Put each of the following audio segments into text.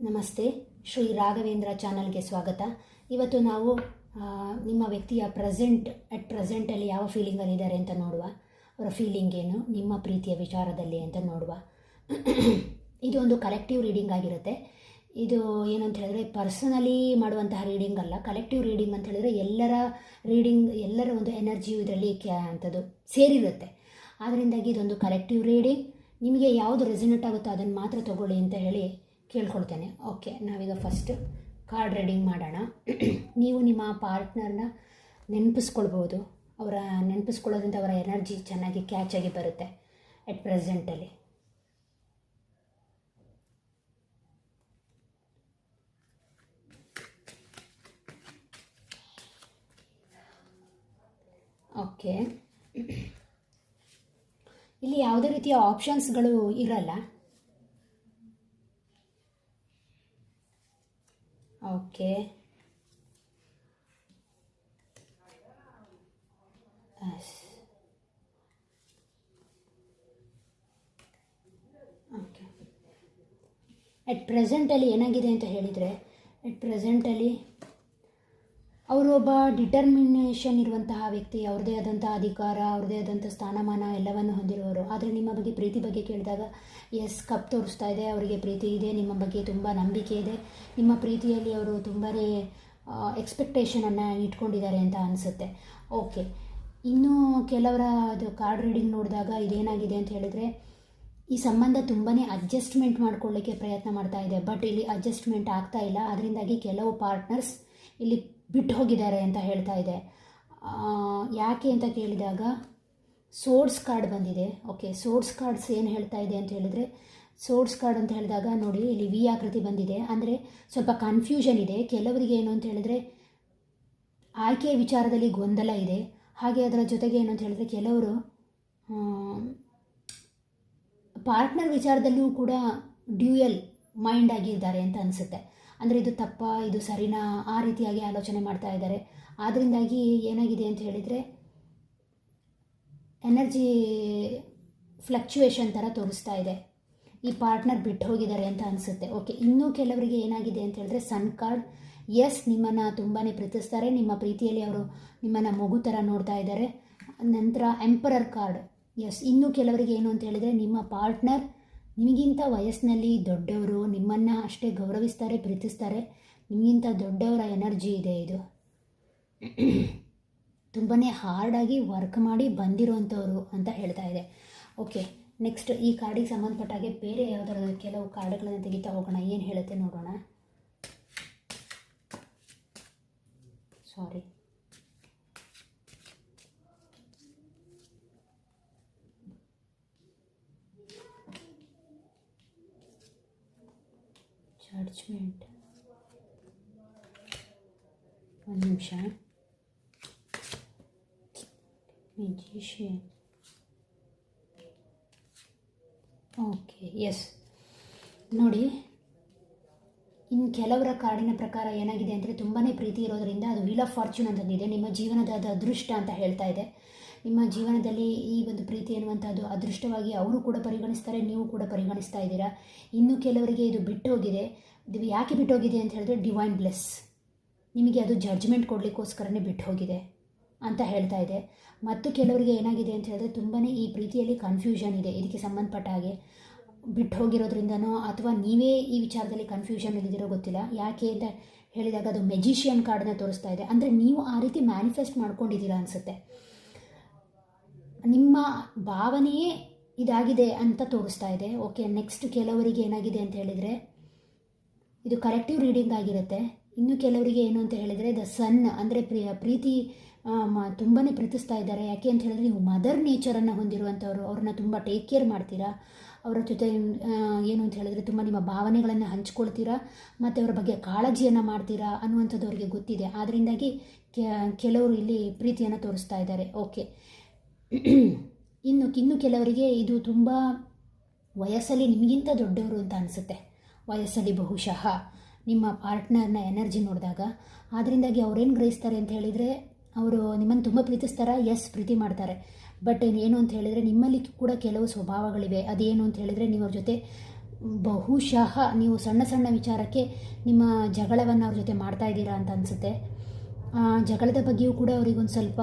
ನಮಸ್ತೆ, ಶ್ರೀ ರಾಘವೇಂದ್ರ ಚಾನಲ್ಗೆ ಸ್ವಾಗತ. ಇವತ್ತು ನಾವು ನಿಮ್ಮ ವ್ಯಕ್ತಿಯ ಪ್ರೆಸೆಂಟಲ್ಲಿ ಯಾವ ಫೀಲಿಂಗಲ್ಲಿದ್ದಾರೆ ಅಂತ ನೋಡುವ. ಅವರ ಫೀಲಿಂಗ್ ಏನು, ನಿಮ್ಮ ಪ್ರೀತಿಯ ವಿಚಾರದಲ್ಲಿ ಅಂತ ನೋಡುವ. ಇದು ಒಂದು ಕಲೆಕ್ಟಿವ್ ರೀಡಿಂಗ್ ಆಗಿರುತ್ತೆ. ಇದು ಏನಂತ ಹೇಳಿದ್ರೆ ಪರ್ಸನಲಿ ಮಾಡುವಂತಹ ರೀಡಿಂಗ್ ಅಲ್ಲ, ಕಲೆಕ್ಟಿವ್ ರೀಡಿಂಗ್ ಅಂತ ಹೇಳಿದ್ರೆ ಎಲ್ಲರ ಒಂದು ಎನರ್ಜಿಯು ಇದರಲ್ಲಿ ಅಂಥದ್ದು ಸೇರಿರುತ್ತೆ. ಆದ್ದರಿಂದಾಗಿ ಇದೊಂದು ಕಲೆಕ್ಟಿವ್ ರೀಡಿಂಗ್. ನಿಮಗೆ ಯಾವುದು ರೆಸಿನೇಟ್ ಆಗುತ್ತೋ ಅದನ್ನು ಮಾತ್ರ ತಗೊಳ್ಳಿ ಅಂತ ಹೇಳಿ ಕೇಳ್ಕೊಳ್ತೇನೆ. ಓಕೆ, ನಾವೀಗ ಫಸ್ಟ್ ಕಾರ್ಡ್ ರೀಡಿಂಗ್ ಮಾಡೋಣ. ನೀವು ನಿಮ್ಮ ಪಾರ್ಟ್ನರ್ನ ನೆನಪಿಸ್ಕೊಳ್ಬೋದು. ನೆನಪಿಸ್ಕೊಳ್ಳೋದ್ರಿಂದ ಅವರ ಎನರ್ಜಿ ಚೆನ್ನಾಗಿ ಕ್ಯಾಚ್ ಆಗಿ ಬರುತ್ತೆ ಎಟ್ ಪ್ರೆಸೆಂಟಲ್ಲಿ. ಓಕೆ, ಇಲ್ಲಿ ಯಾವುದೇ ರೀತಿಯ ಆಪ್ಷನ್ಸ್ಗಳು ಇರಲ್ಲ. Okay, okay. ಎಟ್ ಪ್ರೆಸೆಂಟಲ್ಲಿ ಏನಾಗಿದೆ ಅಂತ ಹೇಳಿದರೆ, ಎಟ್ ಪ್ರೆಸೆಂಟಲ್ಲಿ ಅವರು ಒಬ್ಬ ಡಿಟರ್ಮಿನೇಷನ್ ಇರುವಂತಹ ವ್ಯಕ್ತಿ, ಅವ್ರದ್ದೇ ಆದಂಥ ಅಧಿಕಾರ, ಅವ್ರದ್ದೇ ಆದಂಥ ಸ್ಥಾನಮಾನ ಎಲ್ಲವನ್ನು ಹೊಂದಿರುವವರು. ಆದರೆ ನಿಮ್ಮ ಪ್ರೀತಿ ಬಗ್ಗೆ ಕೇಳಿದಾಗ ಎಸ್, ಕಪ್ ತೋರಿಸ್ತಾ ಇದೆ. ಅವರಿಗೆ ಪ್ರೀತಿ ಇದೆ, ನಿಮ್ಮ ಬಗ್ಗೆ ತುಂಬ ನಂಬಿಕೆ ಇದೆ. ನಿಮ್ಮ ಪ್ರೀತಿಯಲ್ಲಿ ಅವರು ತುಂಬಾ ಎಕ್ಸ್ಪೆಕ್ಟೇಷನನ್ನು ಇಟ್ಕೊಂಡಿದ್ದಾರೆ ಅಂತ ಅನಿಸುತ್ತೆ. ಓಕೆ, ಇನ್ನೂ ಕೆಲವರ ಅದು ಕಾರ್ಡ್ ರೀಡಿಂಗ್ ನೋಡಿದಾಗ ಇದೇನಾಗಿದೆ ಅಂತ ಹೇಳಿದರೆ, ಈ ಸಂಬಂಧ ತುಂಬಾ ಅಡ್ಜಸ್ಟ್ಮೆಂಟ್ ಮಾಡ್ಕೊಳ್ಳಿಕ್ಕೆ ಪ್ರಯತ್ನ ಮಾಡ್ತಾ ಇದೆ. ಬಟ್ ಇಲ್ಲಿ ಅಡ್ಜಸ್ಟ್ಮೆಂಟ್ ಆಗ್ತಾ ಇಲ್ಲ. ಅದರಿಂದಾಗಿ ಕೆಲವು ಪಾರ್ಟ್ನರ್ಸ್ ಇಲ್ಲಿ ಬಿಟ್ಟು ಹೋಗಿದ್ದಾರೆ ಅಂತ ಹೇಳ್ತಾ ಇದೆ. ಯಾಕೆ ಅಂತ ಕೇಳಿದಾಗ ಸೋರ್ಡ್ಸ್ ಕಾರ್ಡ್ ಬಂದಿದೆ. ಓಕೆ, ಸೋರ್ಡ್ಸ್ ಕಾರ್ಡ್ಸ್ ಏನು ಹೇಳ್ತಾ ಇದೆ ಅಂತ ಹೇಳಿದರೆ, ಸೋರ್ಡ್ಸ್ ಕಾರ್ಡ್ ಅಂತ ಹೇಳಿದಾಗ ನೋಡಿ, ಇಲ್ಲಿ ವಿ ಆಕೃತಿ ಬಂದಿದೆ. ಅಂದರೆ ಸ್ವಲ್ಪ ಕನ್ಫ್ಯೂಷನ್ ಇದೆ. ಕೆಲವರಿಗೆ ಏನು ಅಂತ ಹೇಳಿದರೆ ಆಯ್ಕೆಯ ವಿಚಾರದಲ್ಲಿ ಗೊಂದಲ ಇದೆ. ಹಾಗೆ ಅದರ ಜೊತೆಗೆ ಏನು ಅಂತ ಹೇಳಿದರೆ, ಕೆಲವರು ಪಾರ್ಟ್ನರ್ ವಿಚಾರದಲ್ಲಿಯೂ ಕೂಡ ಡ್ಯೂಯಲ್ ಮೈಂಡ್ ಆಗಿದ್ದಾರೆ ಅಂತ ಅನಿಸುತ್ತೆ. ಅಂದರೆ ಇದು ತಪ್ಪ, ಇದು ಸರಿನಾ, ಆ ರೀತಿಯಾಗಿ ಆಲೋಚನೆ ಮಾಡ್ತಾ ಇದ್ದಾರೆ. ಆದ್ದರಿಂದಾಗಿ ಏನಾಗಿದೆ ಅಂತ ಹೇಳಿದರೆ ಎನರ್ಜಿ ಫ್ಲಕ್ಚುಯೇಷನ್ ಥರ ತೋರಿಸ್ತಾ ಇದೆ. ಈ ಪಾರ್ಟ್ನರ್ ಬಿಟ್ಟು ಹೋಗಿದ್ದಾರೆ ಅಂತ ಅನಿಸುತ್ತೆ. ಓಕೆ, ಇನ್ನೂ ಕೆಲವರಿಗೆ ಏನಾಗಿದೆ ಅಂತ ಹೇಳಿದ್ರೆ ಸನ್ ಕಾರ್ಡ್. ಎಸ್, ನಿಮ್ಮನ್ನು ತುಂಬಾ ಪ್ರೀತಿಸ್ತಾರೆ. ನಿಮ್ಮ ಪ್ರೀತಿಯಲ್ಲಿ ಅವರು ನಿಮ್ಮನ್ನು ಮಗು ಥರ ನೋಡ್ತಾ ಇದ್ದಾರೆ. ನಂತರ ಎಂಪರರ್ ಕಾರ್ಡ್. ಎಸ್, ಇನ್ನೂ ಕೆಲವರಿಗೆ ಏನು ಅಂತ ಹೇಳಿದರೆ, ನಿಮ್ಮ ಪಾರ್ಟ್ನರ್ ನಿಮಗಿಂತ ವಯಸ್ಸಿನಲ್ಲಿ ದೊಡ್ಡವರು, ನಿಮ್ಮನ್ನು ಅಷ್ಟೇ ಗೌರವಿಸ್ತಾರೆ, ಪ್ರೀತಿಸ್ತಾರೆ. ನಿಮಗಿಂತ ದೊಡ್ಡವರ ಎನರ್ಜಿ ಇದೆ. ಇದು ತುಂಬಾ ಹಾರ್ಡಾಗಿ ವರ್ಕ್ ಮಾಡಿ ಬಂದಿರುವಂಥವ್ರು ಅಂತ ಹೇಳ್ತಾ ಇದೆ. ಓಕೆ, ನೆಕ್ಸ್ಟ್ ಈ ಕಾರ್ಡಿಗೆ ಸಂಬಂಧಪಟ್ಟಾಗೆ ಬೇರೆ ಯಾವುದಾದ್ರು ಕೆಲವು ಕಾರ್ಡ್ಗಳನ್ನು ತೆಗಿತಾ ಹೋಗೋಣ. ಏನು ಹೇಳುತ್ತೆ ನೋಡೋಣ. ಸಾರಿ, ಜಡ್ಜ್ಮೆಂಟ್. ಒಂದು ನಿಮಿಷ. ಮ್ಯಾಜಿಷಿಯನ್. ಓಕೆ, ಎಸ್, ನೋಡಿ, ಇನ್ನು ಕೆಲವರ ಕಾರ್ಡಿನ ಪ್ರಕಾರ ಏನಾಗಿದೆ ಅಂದರೆ, ತುಂಬಾ ಪ್ರೀತಿ ಇರೋದರಿಂದ ಅದು ವೀಲ್ ಆಫ್ ಫಾರ್ಚೂನ್ ಅಂತಂದಿದೆ. ನಿಮ್ಮ ಜೀವನದ ಅದು ಅದೃಷ್ಟ ಅಂತ ಹೇಳ್ತಾ ಇದೆ. ನಿಮ್ಮ ಜೀವನದಲ್ಲಿ ಈ ಒಂದು ಪ್ರೀತಿ ಎನ್ನುವಂಥದ್ದು ಅದೃಷ್ಟವಾಗಿ ಅವರು ಕೂಡ ಪರಿಗಣಿಸ್ತಾರೆ, ನೀವು ಕೂಡ ಪರಿಗಣಿಸ್ತಾ ಇದ್ದೀರಾ. ಇನ್ನು ಕೆಲವರಿಗೆ ಇದು ಬಿಟ್ಟು ಹೋಗಿದೆ. ಇದು ಯಾಕೆ ಬಿಟ್ಟು ಹೋಗಿದೆ ಅಂತ ಹೇಳಿದ್ರೆ ಡಿವೈನ್ ಬ್ಲೆಸ್. ನಿಮಗೆ ಅದು ಜಡ್ಜ್ಮೆಂಟ್ ಕೊಡಲಿಕ್ಕೋಸ್ಕರನೇ ಬಿಟ್ಟು ಹೋಗಿದೆ ಅಂತ ಹೇಳ್ತಾ ಇದೆ. ಮತ್ತು ಕೆಲವರಿಗೆ ಏನಾಗಿದೆ ಅಂತ ಹೇಳಿದ್ರೆ ತುಂಬಾ ಈ ಪ್ರೀತಿಯಲ್ಲಿ ಕನ್ಫ್ಯೂಷನ್ ಇದೆ. ಇದಕ್ಕೆ ಸಂಬಂಧಪಟ್ಟ ಹಾಗೆ ಬಿಟ್ಟು ಹೋಗಿರೋದ್ರಿಂದನೋ ಅಥವಾ ನೀವೇ ಈ ವಿಚಾರದಲ್ಲಿ ಕನ್ಫ್ಯೂಷನಲ್ಲಿದ್ದೀರೋ ಗೊತ್ತಿಲ್ಲ. ಯಾಕೆ ಅಂತ ಹೇಳಿದಾಗ ಅದು ಮ್ಯಾಜಿಷಿಯನ್ ಕಾರ್ಡನ್ನ ತೋರಿಸ್ತಾ ಇದೆ. ಅಂದರೆ ನೀವು ಆ ರೀತಿ ಮ್ಯಾನಿಫೆಸ್ಟ್ ಮಾಡ್ಕೊಂಡಿದ್ದೀರಾ ಅನಿಸುತ್ತೆ. ನಿಮ್ಮ ಭಾವನೆಯೇ ಇದಾಗಿದೆ ಅಂತ ತೋರಿಸ್ತಾ ಇದೆ. ಓಕೆ, ನೆಕ್ಸ್ಟ್ ಕೆಲವರಿಗೆ ಏನಾಗಿದೆ ಅಂತ ಹೇಳಿದರೆ, ಇದು ಕಲೆಕ್ಟಿವ್ ರೀಡಿಂಗ್ ಆಗಿರುತ್ತೆ. ಇನ್ನು ಕೆಲವರಿಗೆ ಏನು ಅಂತ ಹೇಳಿದರೆ ದ ಸನ್, ಅಂದರೆ ಪ್ರೀತಿ ತುಂಬಾ ಪ್ರೀತಿಸ್ತಾ ಇದ್ದಾರೆ. ಯಾಕೆ ಅಂತ ಹೇಳಿದ್ರೆ ನೀವು ಮದರ್ ನೇಚರನ್ನು ಹೊಂದಿರುವಂಥವ್ರು. ಅವ್ರನ್ನ ತುಂಬ ಟೇಕ್ ಕೇರ್ ಮಾಡ್ತೀರಾ. ಅವರ ಜೊತೆ ಏನು ಅಂತ ಹೇಳಿದ್ರೆ ತುಂಬ ನಿಮ್ಮ ಭಾವನೆಗಳನ್ನು ಹಂಚ್ಕೊಳ್ತೀರಾ ಮತ್ತು ಅವರ ಬಗ್ಗೆ ಕಾಳಜಿಯನ್ನು ಮಾಡ್ತೀರಾ ಅನ್ನುವಂಥದ್ದು ಅವರಿಗೆ ಗೊತ್ತಿದೆ. ಆದ್ದರಿಂದಾಗಿ ಕೆಲವರು ಇಲ್ಲಿ ಪ್ರೀತಿಯನ್ನು ತೋರಿಸ್ತಾ ಇದ್ದಾರೆ. ಓಕೆ, ಇನ್ನು ಕೆಲವರಿಗೆ ಇದು ತುಂಬ ವಯಸ್ಸಲ್ಲಿ ನಿಮಗಿಂತ ದೊಡ್ಡವರು ಅಂತ ಅನಿಸುತ್ತೆ. ವಯಸ್ಸಲ್ಲಿ ಬಹುಶಃ ನಿಮ್ಮ ಪಾರ್ಟ್ನರ್ನ ಎನರ್ಜಿ ನೋಡಿದಾಗ. ಆದ್ದರಿಂದಾಗಿ ಅವ್ರೇನು ಗ್ರಹಿಸ್ತಾರೆ ಅಂತ ಹೇಳಿದರೆ, ಅವರು ನಿಮ್ಮನ್ನು ತುಂಬ ಪ್ರೀತಿಸ್ತಾರಾ? ಎಸ್, ಪ್ರೀತಿ ಮಾಡ್ತಾರೆ. ಬಟ್ ಏನು ಅಂತ ಹೇಳಿದರೆ ನಿಮ್ಮಲ್ಲಿ ಕೂಡ ಕೆಲವು ಸ್ವಭಾವಗಳಿವೆ. ಅದೇನು ಅಂತ ಹೇಳಿದರೆ, ನೀವು ಅವ್ರ ಜೊತೆ ಬಹುಶಃ ನೀವು ಸಣ್ಣ ಸಣ್ಣ ವಿಚಾರಕ್ಕೆ ನಿಮ್ಮ ಜಗಳವನ್ನು ಅವ್ರ ಜೊತೆ ಮಾಡ್ತಾ ಇದ್ದೀರಾ ಅಂತ ಅನಿಸುತ್ತೆ. ಜಗಳದ ಬಗ್ಗೆಯೂ ಕೂಡ ಅವ್ರಿಗೊಂದು ಸ್ವಲ್ಪ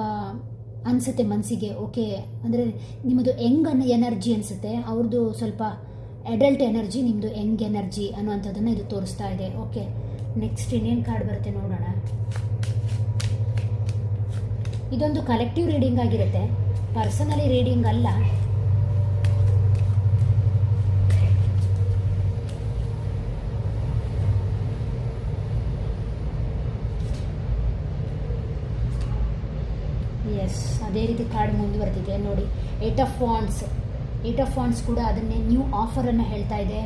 ಅನಿಸುತ್ತೆ ಮನಸ್ಸಿಗೆ. ಓಕೆ, ಅಂದರೆ ನಿಮ್ಮದು ಯಂಗ್ ಎನರ್ಜಿ ಅನಿಸುತ್ತೆ, ಅವ್ರದ್ದು ಸ್ವಲ್ಪ ಅಡಲ್ಟ್ ಎನರ್ಜಿ, ನಿಮ್ಮದು ಯಂಗ್ ಎನರ್ಜಿ ಅನ್ನುವಂಥದ್ದನ್ನು ಇದು ತೋರಿಸ್ತಾ ಇದೆ. ಓಕೆ, ನೆಕ್ಸ್ಟ್ ಇನ್ನೇನು ಕಾರ್ಡ್ ಬರುತ್ತೆ ನೋಡೋಣ. ಇದೊಂದು ಕಲೆಕ್ಟಿವ್ ರೀಡಿಂಗ್ ಆಗಿರುತ್ತೆ, ಪರ್ಸನಲಿ ರೀಡಿಂಗ್ ಅಲ್ಲ. ಎಸ್, ಅದೇ ರೀತಿ ಕಾರ್ಡ್ ಮುಂದುವರೆದಿದೆ ನೋಡಿ. ಏಟ್ ಆಫ್ ವಾಂಡ್ಸ್ ಕೂಡ ಅದನ್ನೇ ನ್ಯೂ ಆಫರನ್ನು ಹೇಳ್ತಾ ಇದೆ.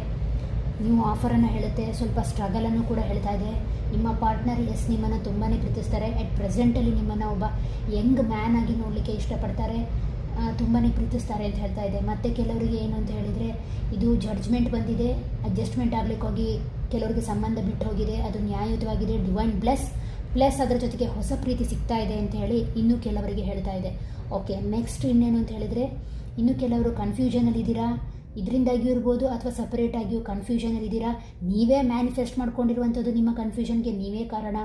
ನ್ಯೂ ಆಫರನ್ನು ಹೇಳುತ್ತೆ, ಸ್ವಲ್ಪ ಸ್ಟ್ರಗಲನ್ನು ಕೂಡ ಹೇಳ್ತಾ ಇದೆ. ನಿಮ್ಮ ಪಾರ್ಟ್ನರ್ ನಿಮ್ಮನ್ನು ತುಂಬಾ ಪ್ರೀತಿಸ್ತಾರೆ. ಅಟ್ ಪ್ರೆಸೆಂಟಲ್ಲಿ ನಿಮ್ಮನ್ನು ಒಬ್ಬ ಯಂಗ್ ಮ್ಯಾನ್ ಆಗಿ ನೋಡಲಿಕ್ಕೆ ಇಷ್ಟಪಡ್ತಾರೆ, ತುಂಬಾ ಪ್ರೀತಿಸ್ತಾರೆ ಅಂತ ಹೇಳ್ತಾ ಇದೆ. ಮತ್ತು ಕೆಲವರಿಗೆ ಏನು ಅಂತ ಹೇಳಿದರೆ, ಇದು ಜಡ್ಜ್ಮೆಂಟ್ ಬಂದಿದೆ, ಅಡ್ಜಸ್ಟ್ಮೆಂಟ್ ಆಗಲಿಕ್ಕೋಗಿ ಕೆಲವರಿಗೆ ಸಂಬಂಧ ಬಿಟ್ಟು ಹೋಗಿದೆ, ಅದು ನ್ಯಾಯಯುತವಾಗಿದೆ, ಡಿವೈನ್ ಪ್ಲಸ್ ಅದರ ಜೊತೆಗೆ ಹೊಸ ಪ್ರೀತಿ ಸಿಗ್ತಾ ಇದೆ ಅಂತ ಹೇಳಿ ಇನ್ನೂ ಕೆಲವರಿಗೆ ಹೇಳ್ತಾ ಇದೆ. ಓಕೆ, ನೆಕ್ಸ್ಟ್ ಇನ್ನೇನು ಅಂತ ಹೇಳಿದರೆ, ಇನ್ನೂ ಕೆಲವರು ಕನ್ಫ್ಯೂಷನಲ್ಲಿದ್ದೀರಾ, ಇದರಿಂದಾಗಿಯೂ ಇರ್ಬೋದು ಅಥವಾ ಸಪರೇಟಾಗಿಯೂ ಕನ್ಫ್ಯೂಷನಲ್ಲಿದ್ದೀರಾ. ನೀವೇ ಮ್ಯಾನಿಫೆಸ್ಟ್ ಮಾಡ್ಕೊಂಡಿರುವಂಥದ್ದು, ನಿಮ್ಮ ಕನ್ಫ್ಯೂಷನ್ಗೆ ನೀವೇ ಕಾರಣ.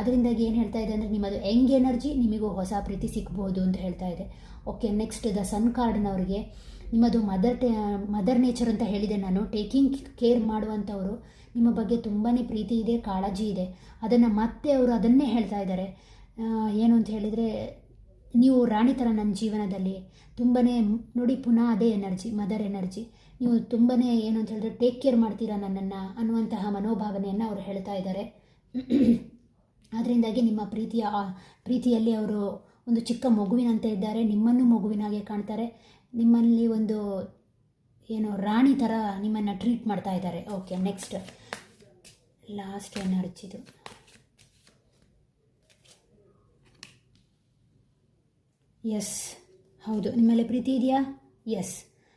ಅದರಿಂದಾಗಿ ಏನು ಹೇಳ್ತಾ ಇದೆ ಅಂದರೆ, ನಿಮ್ಮದು ಯಂಗ್ ಎನರ್ಜಿ, ನಿಮಗೂ ಹೊಸ ಪ್ರೀತಿ ಸಿಗ್ಬೋದು ಅಂತ ಹೇಳ್ತಾ ಇದೆ. ಓಕೆ, ನೆಕ್ಸ್ಟ್ ದ ಸನ್ ಕಾರ್ಡ್ನವರಿಗೆ, ನಿಮ್ಮದು ಮದರ್ ನೇಚರ್ ಅಂತ ಹೇಳಿದೆ ನಾನು, ಟೇಕಿಂಗ್ ಕೇರ್ ಮಾಡುವಂಥವರು, ನಿಮ್ಮ ಬಗ್ಗೆ ತುಂಬಾ ಪ್ರೀತಿ ಇದೆ, ಕಾಳಜಿ ಇದೆ. ಅದನ್ನು ಮತ್ತೆ ಅವರು ಅದನ್ನೇ ಹೇಳ್ತಾ ಇದ್ದಾರೆ. ಏನು ಅಂತ ಹೇಳಿದರೆ, ನೀವು ರಾಣಿ ಥರ ನನ್ನ ಜೀವನದಲ್ಲಿ ತುಂಬಾ ನೋಡಿ, ಪುನಃ ಅದೇ ಎನರ್ಜಿ, ಮದರ್ ಎನರ್ಜಿ. ನೀವು ತುಂಬಾ ಏನು ಅಂತ ಹೇಳಿದ್ರೆ ಟೇಕ್ ಕೇರ್ ಮಾಡ್ತೀರಾ ನನ್ನನ್ನು ಅನ್ನುವಂತಹ ಮನೋಭಾವನೆಯನ್ನು ಅವರು ಹೇಳ್ತಾ ಇದ್ದಾರೆ. ಅದರಿಂದಾಗಿ ನಿಮ್ಮ ಪ್ರೀತಿಯಲ್ಲಿ ಅವರು ಒಂದು ಚಿಕ್ಕ ಮಗುವಿನಂತೆ ಇದ್ದಾರೆ, ನಿಮ್ಮನ್ನು ಮಗುವಿನಾಗೆ ಕಾಣ್ತಾರೆ, ನಿಮ್ಮಲ್ಲಿ ಒಂದು ಏನು ರಾಣಿ ಥರ ನಿಮ್ಮನ್ನು ಟ್ರೀಟ್ ಮಾಡ್ತಾ ಇದ್ದಾರೆ. ಓಕೆ, ನೆಕ್ಸ್ಟ್ ಲಾಸ್ಟ್ ಎನರ್ಜಿದು. ಎಸ್, ಹೌದು, ನಿಮ್ಮಲ್ಲಿ ಪ್ರೀತಿ ಇದೆಯಾ? ಎಸ್.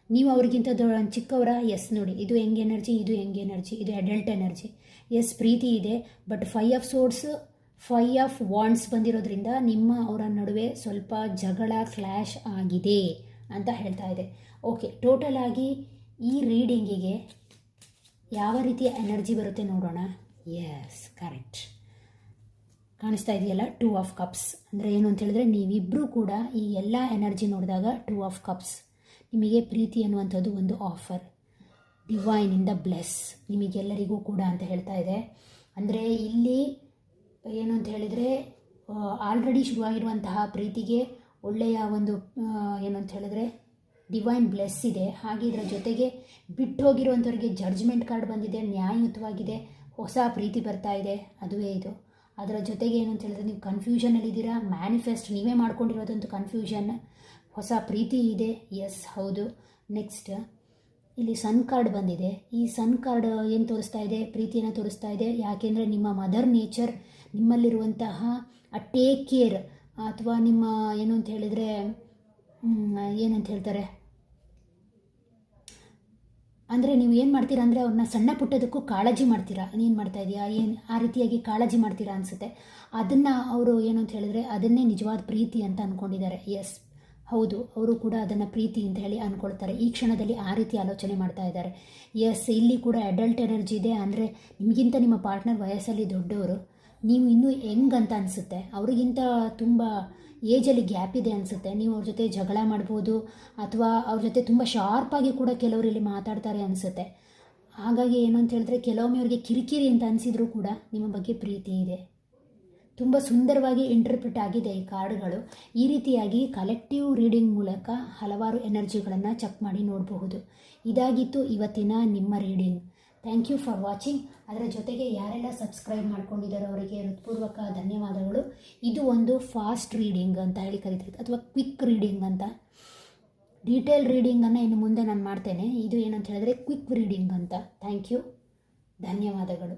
ನೀವು ಅವ್ರಿಗಿಂತ ಚಿಕ್ಕವರ? ಎಸ್. ನೋಡಿ, ಇದು ಯಂಗ್ ಎನರ್ಜಿ, ಇದು ಯಂಗ್ ಎನರ್ಜಿ, ಇದು ಅಡಲ್ಟ್ ಎನರ್ಜಿ. ಎಸ್, ಪ್ರೀತಿ ಇದೆ, ಬಟ್ 5 ಆಫ್ ಸೋರ್ಡ್ಸ್, 5 ಆಫ್ ವಾಂಡ್ಸ್ ಬಂದಿರೋದ್ರಿಂದ ನಿಮ್ಮ ಅವರ ನಡುವೆ ಸ್ವಲ್ಪ ಜಗಳ, ಕ್ಲ್ಯಾಶ್ ಆಗಿದೆ ಅಂತ ಹೇಳ್ತಾ ಇದೆ. ಓಕೆ, ಟೋಟಲ್ ಆಗಿ ಈ ರೀಡಿಂಗಿಗೆ ಯಾವ ರೀತಿಯ ಎನರ್ಜಿ ಬರುತ್ತೆ ನೋಡೋಣ. Yes, correct. ಕಾಣಿಸ್ತಾ ಇದೆಯಲ್ಲ, 2 ಆಫ್ ಕಪ್ಸ್. ಅಂದರೆ ಏನು ಅಂತ ಹೇಳಿದ್ರೆ, ನೀವಿಬ್ಬರೂ ಕೂಡ ಈ ಎಲ್ಲ ಎನರ್ಜಿ ನೋಡಿದಾಗ 2 ಆಫ್ ಕಪ್ಸ್, ನಿಮಗೆ ಪ್ರೀತಿ ಅನ್ನುವಂಥದ್ದು ಒಂದು ಆಫರ್, ಡಿವೈನಿಂದ ಬ್ಲೆಸ್ ನಿಮಗೆಲ್ಲರಿಗೂ ಕೂಡ ಅಂತ ಹೇಳ್ತಾ ಇದೆ. ಅಂದರೆ ಇಲ್ಲಿ ಏನು ಅಂತ ಹೇಳಿದರೆ, ಆಲ್ರೆಡಿ ಶುರುವಾಗಿರುವಂತಹ ಪ್ರೀತಿಗೆ ಒಳ್ಳೆಯ ಒಂದು ಏನು ಅಂತ ಹೇಳಿದ್ರೆ ಡಿವೈನ್ ಬ್ಲೆಸ್ ಇದೆ. ಹಾಗೆ ಇದರ ಜೊತೆಗೆ ಬಿಟ್ಟು ಹೋಗಿರುವಂಥವ್ರಿಗೆ ಜಡ್ಜ್ಮೆಂಟ್ ಕಾರ್ಡ್ ಬಂದಿದೆ, ನ್ಯಾಯಯುತವಾಗಿದೆ, ಹೊಸ ಪ್ರೀತಿ ಬರ್ತಾ ಇದೆ, ಅದುವೇ ಇದು. ಅದರ ಜೊತೆಗೆ ಏನು ಅಂತ ಹೇಳಿದ್ರೆ, ನೀವು ಕನ್ಫ್ಯೂಷನಲ್ಲಿದ್ದೀರಾ, ಮ್ಯಾನಿಫೆಸ್ಟ್ ನೀವೇ ಮಾಡ್ಕೊಂಡಿರೋದಂತೂ ಕನ್ಫ್ಯೂಷನ್, ಹೊಸ ಪ್ರೀತಿ ಇದೆ. ಎಸ್, ಹೌದು. ನೆಕ್ಸ್ಟ್ ಇಲ್ಲಿ ಸನ್ ಕಾರ್ಡ್ ಬಂದಿದೆ. ಈ ಸನ್ ಕಾರ್ಡ್ ಏನು ತೋರಿಸ್ತಾ ಇದೆ? ಪ್ರೀತಿಯನ್ನು ತೋರಿಸ್ತಾ ಇದೆ. ಯಾಕೆಂದರೆ ನಿಮ್ಮ ಮದರ್ ನೇಚರ್, ನಿಮ್ಮಲ್ಲಿರುವಂತಹ ಆ ಟೇಕ್ ಕೇರ್, ಅಥವಾ ನಿಮ್ಮ ಏನು ಅಂತ ಹೇಳಿದರೆ ಏನಂತ ಹೇಳ್ತಾರೆ, ಅಂದರೆ ನೀವು ಏನು ಮಾಡ್ತೀರಾ ಅಂದರೆ, ಅವ್ರನ್ನ ಸಣ್ಣ ಪುಟ್ಟದಕ್ಕೂ ಕಾಳಜಿ ಮಾಡ್ತೀರಾ. ಏನು ಮಾಡ್ತಾ ಇದೆಯಾ, ಏನು ಆ ರೀತಿಯಾಗಿ ಕಾಳಜಿ ಮಾಡ್ತೀರಾ ಅನಿಸುತ್ತೆ. ಅದನ್ನು ಅವರು ಏನು ಅಂತ ಹೇಳಿದ್ರೆ, ಅದನ್ನೇ ನಿಜವಾದ ಪ್ರೀತಿ ಅಂತ ಅಂದ್ಕೊಂಡಿದ್ದಾರೆ. ಎಸ್, ಹೌದು, ಅವರು ಕೂಡ ಅದನ್ನು ಪ್ರೀತಿ ಅಂತ ಹೇಳಿ ಅಂದ್ಕೊಳ್ತಾರೆ. ಈ ಕ್ಷಣದಲ್ಲಿ ಆ ರೀತಿ ಆಲೋಚನೆ ಮಾಡ್ತಾ ಇದ್ದಾರೆ. ಎಸ್, ಇಲ್ಲಿ ಕೂಡ ಅಡಲ್ಟ್ ಎನರ್ಜಿ ಇದೆ. ಅಂದರೆ ನಿಮಗಿಂತ ನಿಮ್ಮ ಪಾರ್ಟ್ನರ್ ವಯಸ್ಸಲ್ಲಿ ದೊಡ್ಡವರು, ನೀವು ಇನ್ನೂ ಯಂಗ್ ಅಂತ ಅನಿಸುತ್ತೆ. ಅವರಿಗಿಂತ ತುಂಬ ಏಜಲ್ಲಿ ಗ್ಯಾಪ್ ಇದೆ ಅನಿಸುತ್ತೆ. ನೀವು ಅವ್ರ ಜೊತೆ ಜಗಳ ಮಾಡ್ಬೋದು, ಅಥವಾ ಅವ್ರ ಜೊತೆ ತುಂಬ ಶಾರ್ಪಾಗಿ ಕೂಡ ಕೆಲವರು ಇಲ್ಲಿ ಮಾತಾಡ್ತಾರೆ ಅನಿಸುತ್ತೆ. ಹಾಗಾಗಿ ಏನು ಅಂತ ಹೇಳಿದ್ರೆ, ಕೆಲವೊಮ್ಮೆ ಅವರಿಗೆ ಕಿರಿಕಿರಿ ಅಂತ ಅನಿಸಿದರೂ ಕೂಡ ನಿಮ್ಮ ಬಗ್ಗೆ ಪ್ರೀತಿ ಇದೆ. ತುಂಬ ಸುಂದರವಾಗಿ ಇಂಟರ್ಪ್ರಿಟ್ ಆಗಿದೆ ಈ ಕಾರ್ಡ್ಗಳು. ಈ ರೀತಿಯಾಗಿ ಕಲೆಕ್ಟಿವ್ ರೀಡಿಂಗ್ ಮೂಲಕ ಹಲವಾರು ಎನರ್ಜಿಗಳನ್ನು ಚೆಕ್ ಮಾಡಿ ನೋಡಬಹುದು. ಇದಾಗಿತ್ತು ಇವತ್ತಿನ ನಿಮ್ಮ reading. Thank you for watching. ಅದರ ಜೊತೆಗೆ ಯಾರೆಲ್ಲ ಸಬ್ಸ್ಕ್ರೈಬ್ ಮಾಡ್ಕೊಂಡಿದ್ದಾರೋ ಅವರಿಗೆ ಹೃತ್ಪೂರ್ವಕ ಧನ್ಯವಾದಗಳು. ಇದು ಒಂದು ಫಾಸ್ಟ್ ರೀಡಿಂಗ್ ಅಂತ ಹೇಳಿ ಕರೀತಾರೆ, ಅಥವಾ ಕ್ವಿಕ್ ರೀಡಿಂಗ್ ಅಂತ. ಡೀಟೇಲ್ ರೀಡಿಂಗನ್ನು ಇನ್ನು ಮುಂದೆ ನಾನು ಮಾಡ್ತೇನೆ. ಇದು ಏನಂತ ಹೇಳಿದ್ರೆ ಕ್ವಿಕ್ ರೀಡಿಂಗ್ ಅಂತ. ಥ್ಯಾಂಕ್ ಯು, ಧನ್ಯವಾದಗಳು.